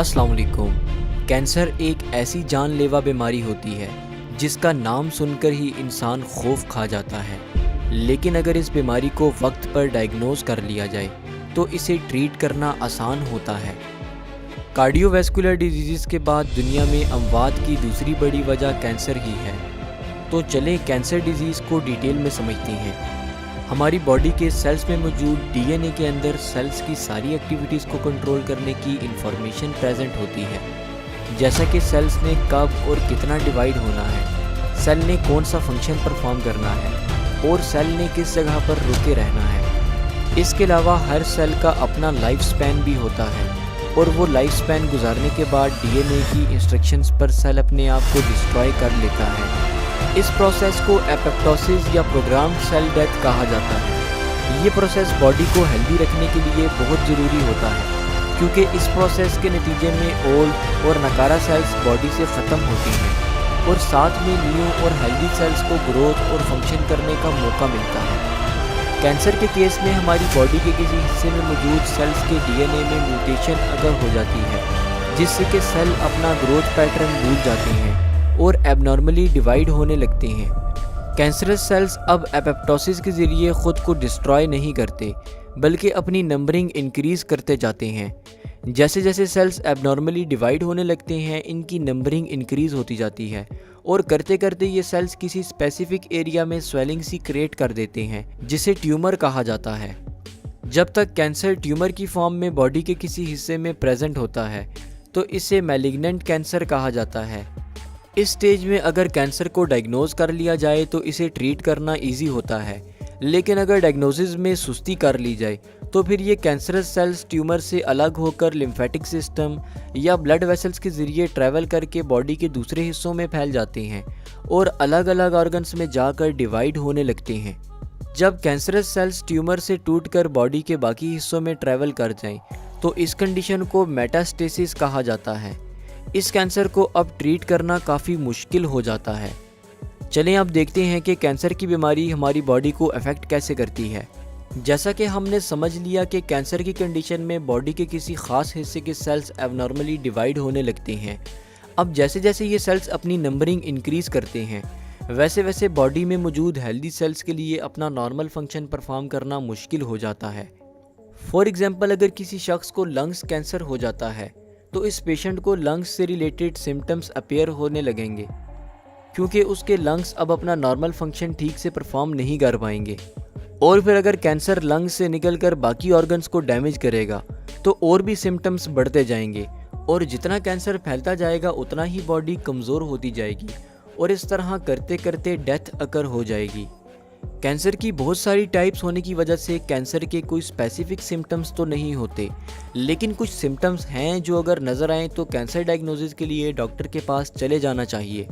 अस्सलाम वालेकुम। कैंसर एक ऐसी जानलेवा बीमारी होती है जिसका नाम सुनकर ही इंसान खौफ खा जाता है। लेकिन अगर इस बीमारी को वक्त पर डायग्नोज कर लिया जाए तो इसे ट्रीट करना आसान होता है। कार्डियोवैस्कुलर डिजीज़ के बाद दुनिया में अमवात की दूसरी बड़ी वजह कैंसर ही है। तो चलें कैंसर डिजीज़ को डिटेल में समझते हैं। हमारी बॉडी के सेल्स में मौजूद डीएनए के अंदर सेल्स की सारी एक्टिविटीज़ को कंट्रोल करने की इंफॉर्मेशन प्रेजेंट होती है, जैसा कि सेल्स ने कब और कितना डिवाइड होना है, सेल ने कौन सा फंक्शन परफॉर्म करना है और सेल ने किस जगह पर रुके रहना है। इसके अलावा हर सेल का अपना लाइफ स्पैन भी होता है और वो लाइफ स्पैन गुजारने के बाद डीएनए की इंस्ट्रक्शंस पर सेल अपने आप को डिस्ट्रॉय कर लेता है। इस प्रोसेस को एपोप्टोसिस या प्रोग्राम्ड सेल डेथ कहा जाता है। ये प्रोसेस बॉडी को हेल्दी रखने के लिए बहुत ज़रूरी होता है, क्योंकि इस प्रोसेस के नतीजे में ओल्ड और नकारा सेल्स बॉडी से ख़त्म होती हैं और साथ में न्यू और हेल्दी सेल्स को ग्रोथ और फंक्शन करने का मौका मिलता है। कैंसर के केस में हमारी बॉडी के किसी हिस्से में मौजूद सेल्स के डीएनए में म्यूटेशन अगर हो जाती है, जिससे कि सेल अपना ग्रोथ पैटर्न भूल जाते हैं और एबनॉर्मली डिवाइड होने लगते हैं। कैंसरस सेल्स अब एपोप्टोसिस के ज़रिए ख़ुद को डिस्ट्रॉय नहीं करते, बल्कि अपनी नंबरिंग इंक्रीज़ करते जाते हैं। जैसे जैसे सेल्स एबनॉर्मली डिवाइड होने लगते हैं, इनकी नंबरिंग इंक्रीज़ होती जाती है और करते करते ये सेल्स किसी स्पेसिफिक एरिया में स्वेलिंग सी क्रिएट कर देते हैं, जिसे ट्यूमर कहा जाता है। जब तक कैंसर ट्यूमर की फॉर्म में बॉडी के किसी हिस्से में प्रेजेंट होता है तो इसे मैलिग्नेंट कैंसर कहा जाता है। इस स्टेज में अगर कैंसर को डायग्नोज कर लिया जाए तो इसे ट्रीट करना इजी होता है, लेकिन अगर डायग्नोसिस में सुस्ती कर ली जाए तो फिर ये कैंसरस सेल्स ट्यूमर से अलग होकर लिम्फेटिक सिस्टम या ब्लड वेसल्स के ज़रिए ट्रैवल करके बॉडी के दूसरे हिस्सों में फैल जाते हैं और अलग अलग ऑर्गन्स में जाकर डिवाइड होने लगते हैं। जब कैंसरस सेल्स ट्यूमर से टूटकर बॉडी के बाकी हिस्सों में ट्रैवल कर जाएं तो इस कंडीशन को मेटास्टेसिस कहा जाता है। इस कैंसर को अब ट्रीट करना काफ़ी मुश्किल हो जाता है। चलें अब देखते हैं कि कैंसर की बीमारी हमारी बॉडी को अफेक्ट कैसे करती है। जैसा कि हमने समझ लिया कि कैंसर की कंडीशन में बॉडी के किसी ख़ास हिस्से के सेल्स एबनॉर्मली डिवाइड होने लगते हैं। अब जैसे जैसे ये सेल्स अपनी नंबरिंग इंक्रीज़ करते हैं, वैसे वैसे बॉडी में मौजूद हेल्दी सेल्स के लिए अपना नॉर्मल फंक्शन परफॉर्म करना मुश्किल हो जाता है। फॉर एग्ज़ाम्पल, अगर किसी शख्स को लंग्स कैंसर हो जाता है तो इस पेशेंट को लंग्स से रिलेटेड सिम्टम्स अपीयर होने लगेंगे, क्योंकि उसके लंग्स अब अपना नॉर्मल फंक्शन ठीक से परफॉर्म नहीं कर पाएंगे। और फिर अगर कैंसर लंग्स से निकलकर बाकी ऑर्गन्स को डैमेज करेगा तो और भी सिम्टम्स बढ़ते जाएंगे और जितना कैंसर फैलता जाएगा उतना ही बॉडी कमज़ोर होती जाएगी और इस तरह करते करते डेथ अकर हो जाएगी। कैंसर की बहुत सारी टाइप्स होने की वजह से कैंसर के कोई स्पेसिफिक सिम्टम्स तो नहीं होते, लेकिन कुछ सिम्टम्स हैं जो अगर नज़र आएँ तो कैंसर डायग्नोसिस के लिए डॉक्टर के पास चले जाना चाहिए।